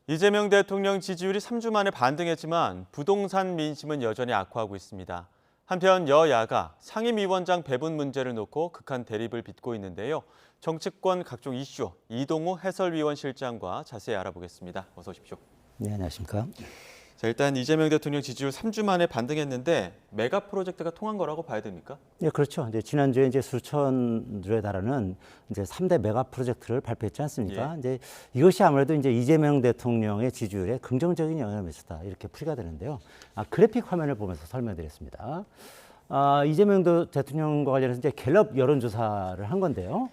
이재명 대통령 지지율이 3주 만에 반등했지만 부동산 민심은 여전히 악화하고 있습니다. 한편 여야가 상임위원장 배분 문제를 놓고 극한 대립을 빚고 있는데요. 정치권 각종 이슈, 이동우 해설위원 실장과 자세히 알아보겠습니다. 어서 오십시오. 네, 안녕하십니까. 자, 일단 이재명 대통령 지지율 3주 만에 반등했는데 메가 프로젝트가 통한 거라고 봐야 됩니까? 네, 그렇죠. 이제 지난주에 수천 조에 달하는 이제 3대 메가 프로젝트를 발표했지 않습니까? 예. 이제 이것이 아무래도 이제 이재명 대통령의 지지율에 긍정적인 영향을 미쳤다. 이렇게 풀이가 되는데요. 그래픽 화면을 보면서 설명드리겠습니다. 이재명 대통령과 관련해서 이제 갤럽 여론조사를 한 건데요.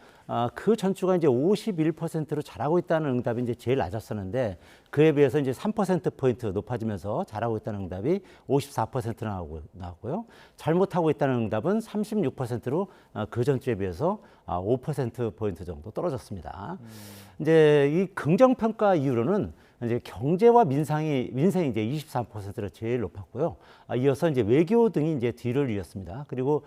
그 전주가 이제 51%로 잘하고 있다는 응답이 이제 제일 낮았었는데 그에 비해서 이제 3%포인트 높아지면서 잘하고 있다는 응답이 54% 나왔고요. 잘못하고 있다는 응답은 36%로 그 전주에 비해서 5%포인트 정도 떨어졌습니다. 이제 이 긍정평가 이유로는 이제 경제와 민생이 이제 23%로 제일 높았고요. 이어서 이제 외교 등이 이제 뒤를 이었습니다. 그리고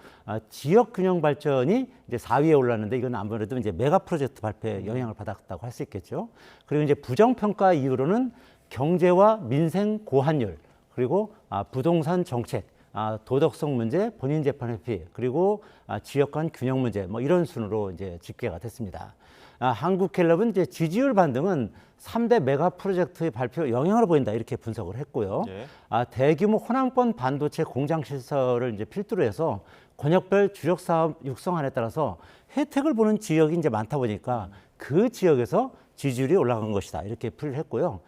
지역 균형 발전이 이제 4위에 올랐는데 이건 아무래도 이제 메가 프로젝트 발표에 영향을 받았다고 할 수 있겠죠. 그리고 이제 부정평가 이유로는 경제와 민생 고환율, 그리고 부동산 정책, 도덕성 문제, 본인 재판 회피, 그리고 지역 간 균형 문제, 뭐 이런 순으로 이제 집계가 됐습니다. 한국갤럽은 이제 지지율 반등은 3대 메가 프로젝트의 발표 영향을 보인다 이렇게 분석을 했고요. 예. 대규모 호남권 반도체 공장 시설을 이제 필두로 해서 권역별 주력 사업 육성안에 따라서 혜택을 보는 지역이 이제 많다 보니까 그 지역에서 지지율이 올라간 것이다 이렇게 풀이를 했고요.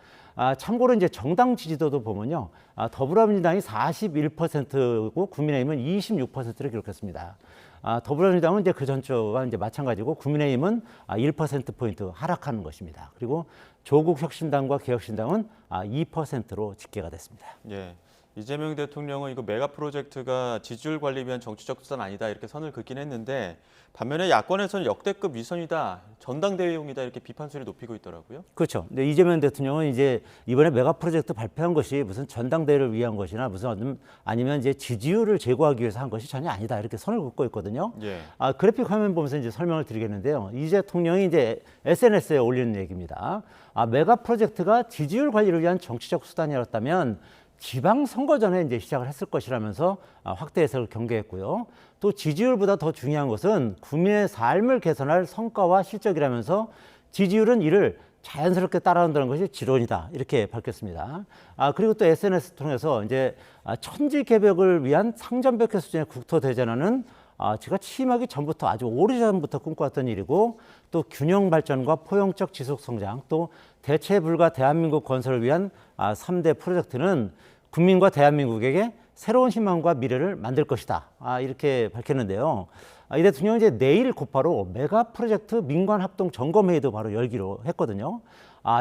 참고로 이제 정당 지지도도 보면요. 더불어민주당이 41%고 국민의힘은 26%를 기록했습니다. 더불어민주당은 이제 그 전주와 이제 마찬가지고 국민의힘은 1%포인트 하락하는 것입니다. 그리고 조국혁신당과 개혁신당은 2%로 집계가 됐습니다. 예. 이재명 대통령은 이거 메가 프로젝트가 지지율 관리 위한 정치적 수단 아니다 이렇게 선을 긋긴 했는데 반면에 야권에서는 역대급 위선이다, 전당대회용이다 이렇게 비판 소리를 높이고 있더라고요. 그렇죠. 근데 이재명 대통령은 이제 이번에 메가 프로젝트 발표한 것이 무슨 전당대회를 위한 것이나 무슨 아니면 이제 지지율을 제고하기 위해서 한 것이 전혀 아니다 이렇게 선을 긋고 있거든요. 예. 그래픽 화면 보면서 이제 설명을 드리겠는데요. 이 대통령이 이제 SNS에 올리는 얘기입니다. 메가 프로젝트가 지지율 관리를 위한 정치적 수단이었다면 지방 선거 전에 이제 시작을 했을 것이라면서 확대 해석을 경계했고요. 또 지지율보다 더 중요한 것은 국민의 삶을 개선할 성과와 실적이라면서 지지율은 이를 자연스럽게 따라온다는 것이 지론이다 이렇게 밝혔습니다. 그리고 또 SNS 통해서 이제 천지개벽을 위한 상전벽해 수준의 국토 대전화는 제가 취임하기 전부터 아주 오래전부터 꿈꿔왔던 일이고 또 균형 발전과 포용적 지속 성장 또 대체 불가 대한민국 건설을 위한 3대 프로젝트는 국민과 대한민국에게 새로운 희망과 미래를 만들 것이다. 이렇게 밝혔는데요. 이 대통령이 이제 내일 곧바로 메가 프로젝트 민관 합동 점검회의도 바로 열기로 했거든요.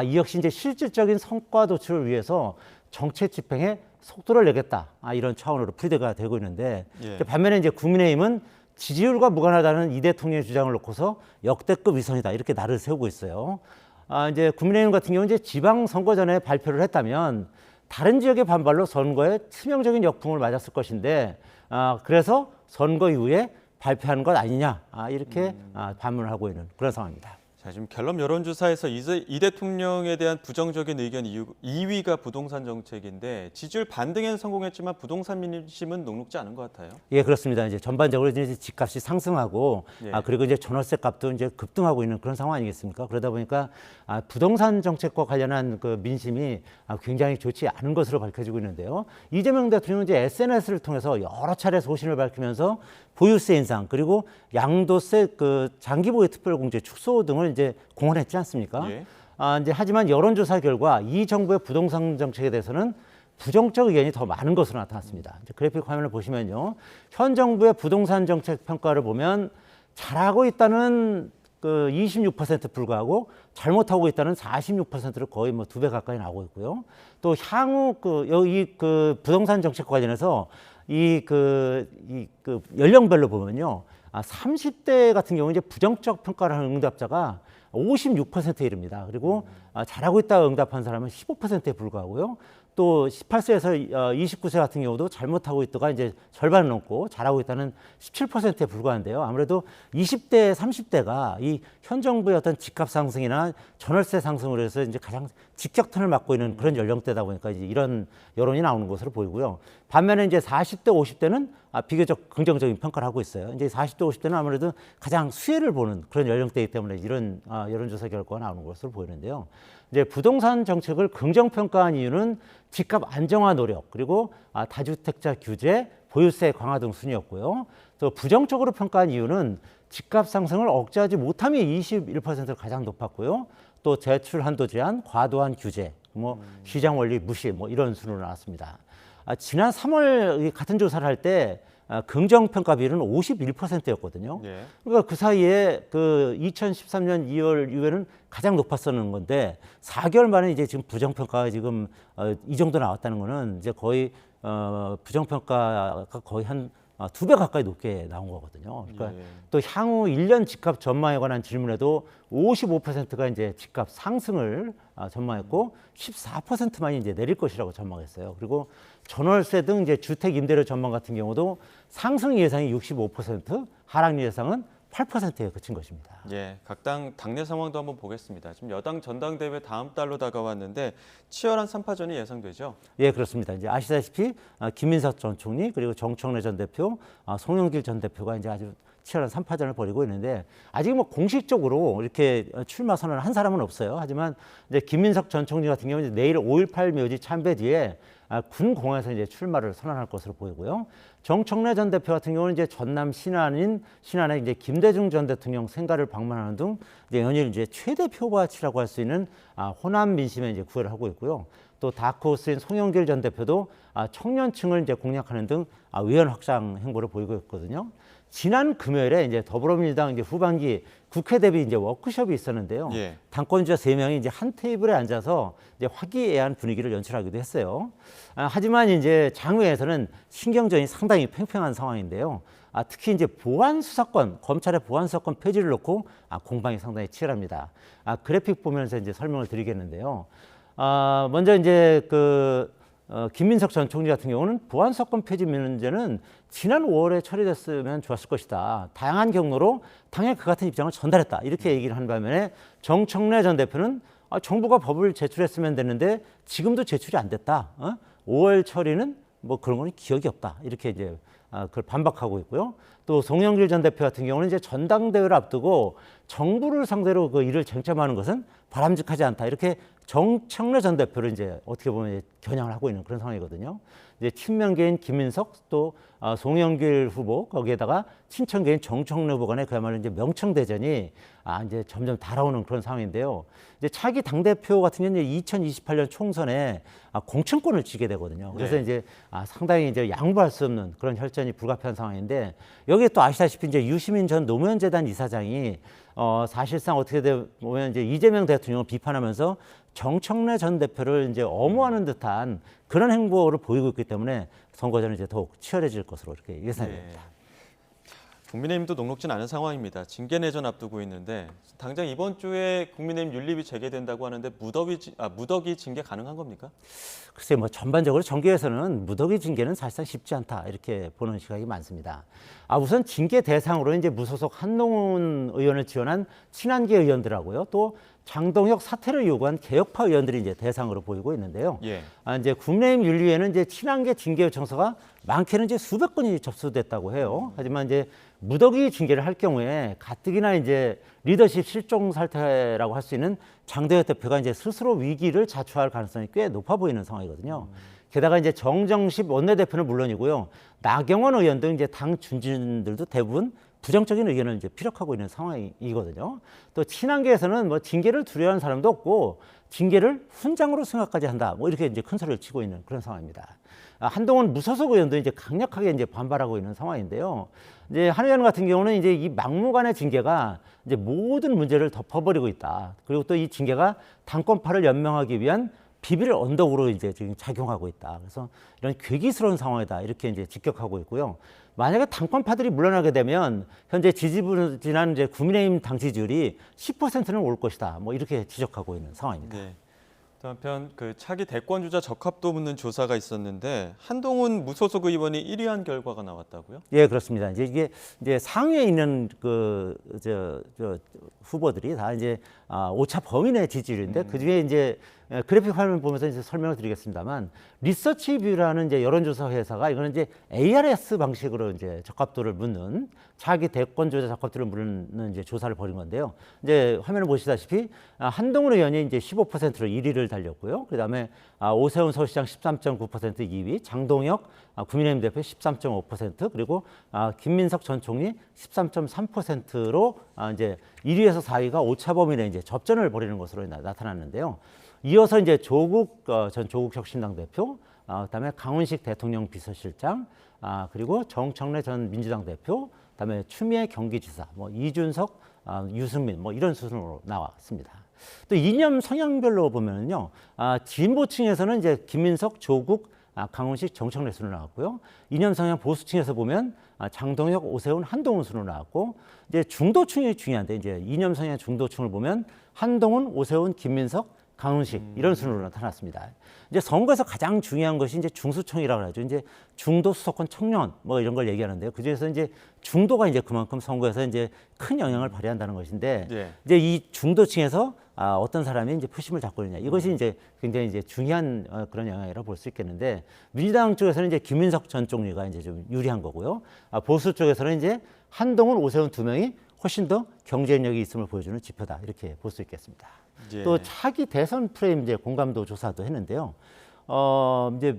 이 역시 이제 실질적인 성과 도출을 위해서 정책 집행에 속도를 내겠다. 이런 차원으로 풀이가 되고 있는데 예. 반면에 이제 국민의힘은 지지율과 무관하다는 이 대통령의 주장을 놓고서 역대급 위선이다 이렇게 날을 세우고 있어요. 이제 국민의힘 같은 경우는 이제 지방 선거 전에 발표를 했다면 다른 지역의 반발로 선거에 치명적인 역풍을 맞았을 것인데 그래서 선거 이후에 발표하는 것 아니냐 이렇게 반문을 하고 있는 그런 상황입니다. 자, 지금 갤럽 여론조사에서 이 대통령에 대한 부정적인 의견 2위가 부동산 정책인데 지지율 반등에는 성공했지만 부동산 민심은 녹록지 않은 것 같아요. 예, 그렇습니다. 이제 전반적으로 이제 집값이 상승하고 예. 그리고 이제 전월세 값도 이제 급등하고 있는 그런 상황 아니겠습니까? 그러다 보니까 부동산 정책과 관련한 그 민심이 굉장히 좋지 않은 것으로 밝혀지고 있는데요. 이재명 대통령은 이제 SNS를 통해서 여러 차례 소신을 밝히면서 보유세 인상 그리고 양도세 그 장기보유 특별공제 축소 등을 이제 공언했지 않습니까? 예. 이제 하지만 여론조사 결과 이 정부의 부동산 정책에 대해서는 부정적 의견이 더 많은 것으로 나타났습니다. 이제 그래픽 화면을 보시면요, 현 정부의 부동산 정책 평가를 보면 잘하고 있다는 그 26% 불과하고 잘못하고 있다는 46%를 거의 뭐 2배 가까이 나오고 있고요. 또 향후 이 부동산 정책과 관련해서 이 연령별로 보면요, 30대 같은 경우 이제 부정적 평가를 하는 응답자가 56%에 이릅니다. 그리고 잘하고 있다고 응답한 사람은 15%에 불과하고요. 또 18세에서 29세 같은 경우도 잘못하고 있다가 이제 절반 넘고 잘하고 있다는 17%에 불과한데요. 아무래도 20대, 30대가 이 현 정부의 어떤 집값 상승이나 전월세 상승으로 해서 이제 가장 직격탄을 맞고 있는 그런 연령대다 보니까 이제 이런 여론이 나오는 것으로 보이고요. 반면에 이제 40대, 50대는 비교적 긍정적인 평가를 하고 있어요. 이제 40대, 50대는 아무래도 가장 수혜를 보는 그런 연령대이기 때문에 이런 여론조사 결과가 나오는 것으로 보이는데요. 이제 부동산 정책을 긍정평가한 이유는 집값 안정화 노력, 그리고 다주택자 규제, 보유세 강화 등 순이었고요. 또 부정적으로 평가한 이유는 집값 상승을 억제하지 못함이 21%로 가장 높았고요. 또 대출 한도 제한, 과도한 규제, 시장 원리 무시 이런 순으로 나왔습니다. 지난 3월 같은 조사를 할 때 긍정평가 비율은 51%였거든요. 예. 그러니까 그 사이에 그 2013년 2월 이후에는 가장 높았었는 건데 4개월 만에 이제 지금 부정평가가 지금 이 정도 나왔다는 거는 이제 거의 부정평가가 거의 한 2배 가까이 높게 나온 거거든요. 그러니까 예. 또 향후 1년 집값 전망에 관한 질문에도 55%가 이제 집값 상승을 전망했고 14%만이 이제 내릴 것이라고 전망했어요. 그리고 전월세 등 이제 주택 임대료 전망 같은 경우도 상승 예상이 65%, 하락 예상은 8%에 그친 것입니다. 예, 각 당 당내 상황도 한번 보겠습니다. 지금 여당 전당대회 다음 달로 다가왔는데 치열한 3파전이 예상되죠? 예, 그렇습니다. 이제 아시다시피 김민석 전 총리 그리고 정청래 전 대표, 송영길 전 대표가 이제 아주 치열한 3파전을 벌이고 있는데 아직 공식적으로 이렇게 출마 선언을 한 사람은 없어요. 하지만 이제 김민석 전 총리 같은 경우는 내일 5.18 묘지 참배 뒤에 군 공항에서 이제 출마를 선언할 것으로 보이고요. 정청래 전 대표 같은 경우는 이제 전남 신안에 이제 김대중 전 대통령 생가를 방문하는 등 이제 연일 이제 최대 표밭이라고 할 수 있는 호남 민심에 이제 구애를 하고 있고요. 또 다크호스인 송영길 전 대표도 청년층을 이제 공략하는 등 의원 확장 행보를 보이고 있거든요. 지난 금요일에 이제 더불어민주당 이제 후반기 국회 대비 이제 워크숍이 있었는데요. 예. 당권주자 3명이 이제 한 테이블에 앉아서 이제 화기애애한 분위기를 연출하기도 했어요. 하지만 이제 장외에서는 신경전이 상당히 팽팽한 상황인데요. 특히 이제 보안 수사권, 검찰의 보안 수사권 폐지를 놓고 공방이 상당히 치열합니다. 그래픽 보면서 이제 설명을 드리겠는데요. 먼저 이제 김민석 전 총리 같은 경우는 보안 수사권 폐지 문제는 지난 5월에 처리됐으면 좋았을 것이다. 다양한 경로로 당연히 그 같은 입장을 전달했다. 이렇게 얘기를 한 반면에 정청래 전 대표는 정부가 법을 제출했으면 됐는데 지금도 제출이 안 됐다. 5월 처리는 그런 거는 기억이 없다. 이렇게 이제 그걸 반박하고 있고요. 또 송영길 전 대표 같은 경우는 이제 전당대회를 앞두고 정부를 상대로 그 일을 쟁점하는 것은 바람직하지 않다. 이렇게 정청래 전 대표를 이제 어떻게 보면 겨냥을 하고 있는 그런 상황이거든요. 이제 친명계인 김민석 또 송영길 후보 거기에다가 친청계인 정청래 후보 간의 그야말로 이제 명청대전이 이제 점점 달아오는 그런 상황인데요. 이제 차기 당대표 같은 경우는 2028년 총선에 공천권을 쥐게 되거든요. 그래서 네. 이제 상당히 이제 양보할 수 없는 그런 혈전이 불가피한 상황인데 여기에 또 아시다시피 이제 유시민 전 노무현재단 이사장이 사실상 어떻게 보면 이제 이재명 대통령을 비판하면서 정청래 전 대표를 이제 엄호하는 듯한 그런 행보를 보이고 있기 때문에 선거전은 이제 더욱 치열해질 것으로 이렇게 예상이 됩니다. 국민의힘도 녹록진 않은 상황입니다. 징계 내전 앞두고 있는데 당장 이번 주에 국민의힘 윤리위 재개된다고 하는데 무더기 징계 가능한 겁니까? 글쎄 전반적으로 정계에서는 무더기 징계는 사실상 쉽지 않다 이렇게 보는 시각이 많습니다. 우선 징계 대상으로 이제 무소속 한동훈 의원을 지원한 친한계 의원들하고요. 또 장동혁 사퇴를 요구한 개혁파 의원들이 이제 대상으로 보이고 있는데요. 예. 이제 국민의힘 윤리위에는 이제 친한계 징계 요청서가 많게는 이제 수백 건이 접수됐다고 해요. 하지만 이제 무더기 징계를 할 경우에 가뜩이나 이제 리더십 실종 사태라고 할 수 있는 장동혁 대표가 이제 스스로 위기를 자초할 가능성이 꽤 높아 보이는 상황이거든요. 게다가 이제 정정식 원내대표는 물론이고요. 나경원 의원 등 이제 당 중진들도 대부분 부정적인 의견을 이제 피력하고 있는 상황이거든요. 또 친한계에서는 징계를 두려워하는 사람도 없고 징계를 훈장으로 생각까지 한다. 이렇게 이제 큰 소리를 치고 있는 그런 상황입니다. 한동훈 무소속 의원도 이제 강력하게 이제 반발하고 있는 상황인데요. 이제 한 의원 같은 경우는 이제 이 막무가내 징계가 이제 모든 문제를 덮어버리고 있다. 그리고 또 이 징계가 당권파를 연명하기 위한 비밀 언덕으로 이제 지금 작용하고 있다. 그래서 이런 괴기스러운 상황이다. 이렇게 이제 직격하고 있고요. 만약에 당권파들이 물러나게 되면 현재 지지부진한 이제 국민의힘 당 지지율이 10%는 올 것이다. 이렇게 지적하고 있는 상황입니다. 네. 또 한편 그 차기 대권 주자 적합도 묻는 조사가 있었는데 한동훈 무소속 의원이 1위한 결과가 나왔다고요? 예, 그렇습니다. 이제 이게 이제 상위에 있는 저 후보들이 다 이제 오차 범위 내 지지율인데 그 중에 이제 그래픽 화면 보면서 이제 설명을 드리겠습니다만 리서치뷰라는 이제 여론조사 회사가 이거는 이제 ARS 방식으로 이제 적합도를 묻는 차기 대권 주자 적합도를 묻는 이제 조사를 벌인 건데요. 이제 화면을 보시다시피 한동훈 의원이 이제 15%로 1위를 달렸고요. 그다음에 오세훈 서울시장 13.9% 2위, 장동혁 국민의힘 대표 13.5% 그리고 김민석 전 총리 13.3%로 이제 1위에서 4위가 오차 범위 내 이제 접전을 벌이는 것으로 나타났는데요. 이어서 이제 조국 전 조국혁신당 대표, 그다음에 강훈식 대통령 비서실장, 그리고 정청래 전 민주당 대표, 그다음에 추미애 경기지사, 뭐 이준석, 유승민 뭐 이런 순으로 나왔습니다. 또 이념 성향별로 보면은요, 진보층에서는 이제 김민석, 조국, 강훈식, 정청래 순으로 나왔고요. 이념 성향 보수층에서 보면 장동혁, 오세훈, 한동훈 순으로 나왔고, 이제 중도층이 중요한데 이제 이념 성향 중도층을 보면 한동훈, 오세훈, 김민석, 강훈식 이런 순으로 나타났습니다. 이제 선거에서 가장 중요한 것이 이제 중수청이라고 하죠. 이제 중도 수도권 청년 뭐 이런 걸 얘기하는데요. 그 중에서 이제 중도가 이제 그만큼 선거에서 이제 큰 영향을 발휘한다는 것인데 예. 이제 이 중도층에서 어떤 사람이 이제 표심을 잡고 있느냐 이것이 이제 굉장히 이제 중요한 그런 영향이라고 볼 수 있겠는데 민주당 쪽에서는 이제 김민석 전 총리가 이제 좀 유리한 거고요. 보수 쪽에서는 이제 한동훈, 오세훈 두 명이 훨씬 더 경쟁력이 있음을 보여주는 지표다 이렇게 볼 수 있겠습니다. 예. 또 차기 대선 프레임 이제 공감도 조사도 했는데요. 이제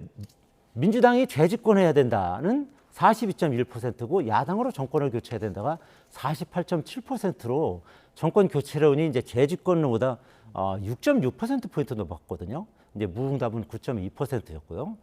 민주당이 재집권해야 된다는 42.1%고 야당으로 정권을 교체해야 된다가 48.7%로 정권 교체론이 이제 재집권보다 6.6% 포인트 높았거든요. 이제 무응답은 9.2%였고요.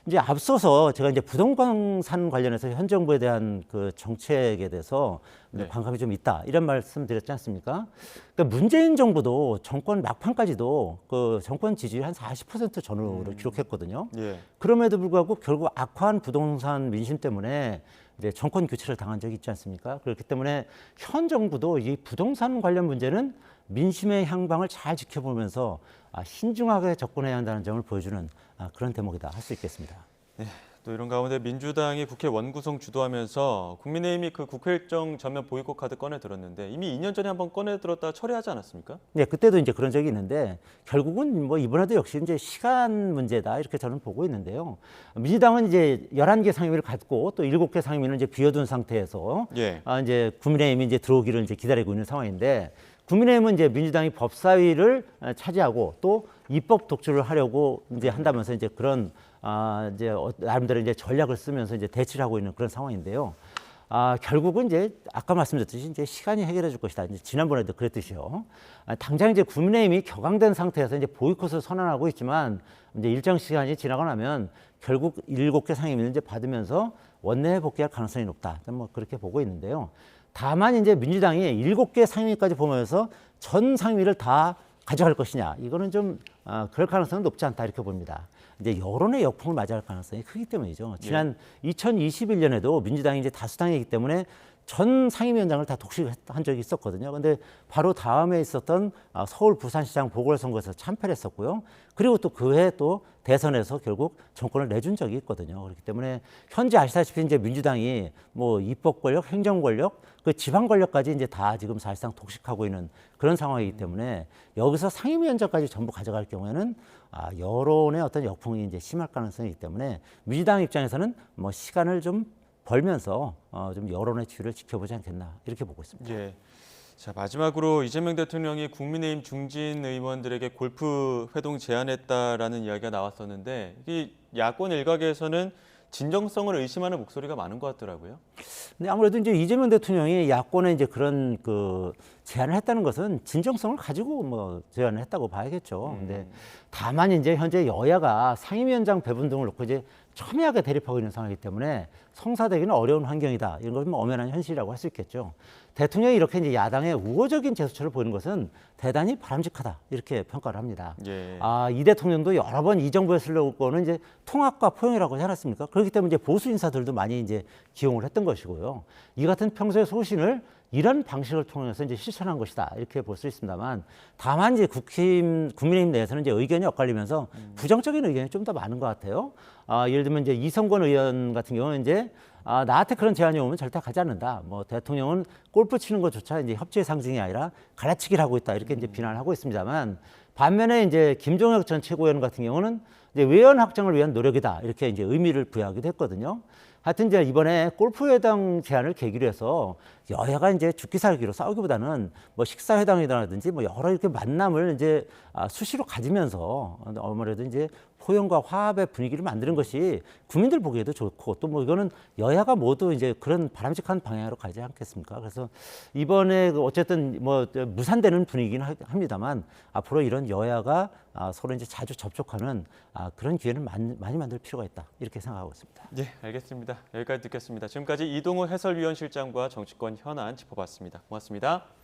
이제 앞서서 제가 이제 부동산 관련해서 현 정부에 대한 그 정책에 대해서 네. 반감이 좀 있다 이런 말씀드렸지 않습니까? 그러니까 문재인 정부도 정권 막판까지도 그 정권 지지율 한 40% 전후를 기록했거든요. 예. 그럼에도 불구하고 결국 악화한 부동산 민심 때문에 이제 정권 교체를 당한 적이 있지 않습니까? 그렇기 때문에 현 정부도 이 부동산 관련 문제는 민심의 향방을 잘 지켜보면서 신중하게 접근해야 한다는 점을 보여주는 그런 대목이다 할 수 있겠습니다. 또 이런 가운데 민주당이 국회 원구성 주도하면서 국민의힘이 그 국회 일정 전면 보이콧 카드 꺼내 들었는데 이미 2년 전에 한번 꺼내 들었다 철회하지 않았습니까? 네, 그때도 이제 그런 적이 있는데 결국은 뭐 이번에도 역시 이제 시간 문제다 이렇게 저는 보고 있는데요. 민주당은 이제 11개 상임위를 갖고 또 7개 상임위는 이제 비워둔 상태에서 예. 이제 국민의힘이 이제 들어오기를 이제 기다리고 있는 상황인데 국민의힘은 이제 민주당이 법사위를 차지하고 또 입법 독주를 하려고 이제 한다면서 이제 그런 이제 나름대로 이제 전략을 쓰면서 이제 대치를 하고 있는 그런 상황인데요. 결국은 이제 아까 말씀드렸듯이 이제 시간이 해결해 줄 것이다. 이제 지난번에도 그랬듯이요. 당장 이제 국민의힘이 격앙된 상태에서 이제 보이콧을 선언하고 있지만 이제 일정 시간이 지나고 나면 결국 7개 상임위를 이제 받으면서 원내에 복귀할 가능성이 높다. 뭐 그렇게 보고 있는데요. 다만 이제 민주당이 7개 상임위까지 보면서 전 상임위를 다 가져갈 것이냐 이거는 좀 그럴 가능성은 높지 않다 이렇게 봅니다. 이제 여론의 역풍을 맞이할 가능성이 크기 때문이죠. 지난 2021년에도 민주당이 이제 다수당이기 때문에 전 상임위원장을 다 독식한 적이 있었거든요. 근데 바로 다음에 있었던 서울 부산시장 보궐선거에서 참패를 했었고요. 그리고 또 그 해 또 대선에서 결국 정권을 내준 적이 있거든요. 그렇기 때문에 현재 아시다시피 이제 민주당이 뭐 입법 권력, 행정 권력, 그 지방 권력까지 이제 다 지금 사실상 독식하고 있는 그런 상황이기 때문에 여기서 상임위원장까지 전부 가져갈 경우에는 여론의 어떤 역풍이 이제 심할 가능성이 있기 때문에 민주당 입장에서는 뭐 시간을 좀 벌면서 좀 여론의 추이를 지켜보지 않겠나 이렇게 보고 있습니다. 예. 자, 마지막으로 이재명 대통령이 국민의힘 중진 의원들에게 골프 회동 제안했다라는 이야기가 나왔었는데 이 야권 일각에서는 진정성을 의심하는 목소리가 많은 것 같더라고요. 근데 아무래도 이제 이재명 대통령이 야권에 이제 그런 그 제안을 했다는 것은 진정성을 가지고 뭐 제안을 했다고 봐야겠죠. 근데 다만 이제 현재 여야가 상임위원장 배분 등을 놓고 이제 첨예하게 대립하고 있는 상황이기 때문에 성사되기는 어려운 환경이다. 이런 것은 뭐 엄연한 현실이라고 할 수 있겠죠. 대통령이 이렇게 이제 야당의 우호적인 제스처를 보이는 것은 대단히 바람직하다. 이렇게 평가를 합니다. 예. 이 대통령도 여러 번 이 정부에 쓰려고 거는 이제 통합과 포용이라고 하지 않았습니까? 그렇기 때문에 이제 보수 인사들도 많이 이제 기용을 했던 것이고요. 이 같은 평소의 소신을 이런 방식을 통해서 이제 실천한 것이다 이렇게 볼 수 있습니다만 다만 이제 국민의힘 내에서는 이제 의견이 엇갈리면서 부정적인 의견이 좀 더 많은 것 같아요. 예를 들면 이제 이성권 의원 같은 경우는 이제 나한테 그런 제안이 오면 절대 가지 않는다. 뭐 대통령은 골프 치는 것조차 이제 협치의 상징이 아니라 갈라치기를 하고 있다 이렇게 이제 비난을 하고 있습니다만 반면에 이제 김종혁 전 최고위원 같은 경우는 이제 외연 확장을 위한 노력이다 이렇게 이제 의미를 부여하기도 했거든요. 하여튼 이제 이번에 골프 회담 제안을 계기로 해서 여야가 이제 죽기 살기로 싸우기보다는 뭐 식사 회담이라든지 뭐 여러 이렇게 만남을 이제 수시로 가지면서 아무래도 이제 포용과 화합의 분위기를 만드는 것이 국민들 보기에도 좋고 또 뭐 이거는 여야가 모두 이제 그런 바람직한 방향으로 가지 않겠습니까? 그래서 이번에 어쨌든 뭐 무산되는 분위기는 합니다만 앞으로 이런 여야가 서로 이제 자주 접촉하는 그런 기회는 많이 만들 필요가 있다 이렇게 생각하고 있습니다. 네, 알겠습니다. 여기까지 듣겠습니다. 지금까지 이동우 해설위원실장과 정치권 현안 짚어봤습니다. 고맙습니다.